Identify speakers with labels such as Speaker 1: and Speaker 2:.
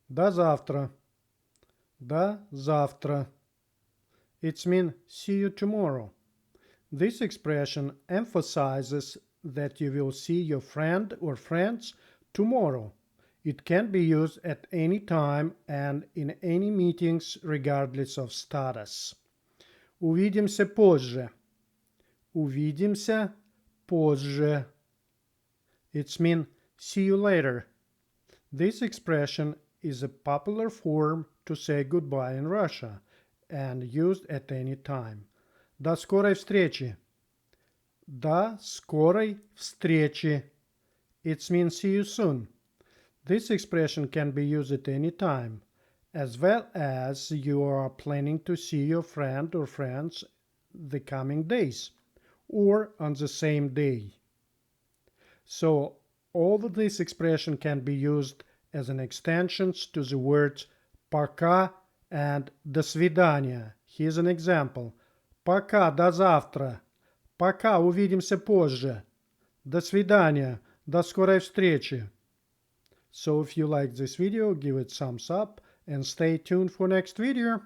Speaker 1: До завтра. До завтра. It means see you tomorrow. This expression emphasizes that you will see your friend or friends tomorrow. It can be used at any time and in any meetings regardless of status. Увидимся позже. Увидимся позже. It means see you later. This expression is a popular form to say goodbye in Russia and used at any time. До скорой встречи. До скорой встречи. It means see you soon. This expression can be used at any time, as well as you are planning to see your friend or friends the coming days, or on the same day. So all of this expression can be used as an extension to the words пока and до свидания. Here's an example. Пока, до завтра. Пока, увидимся позже. До свидания. До скорой встречи. So if you like this video, give it thumbs up and stay tuned for next video.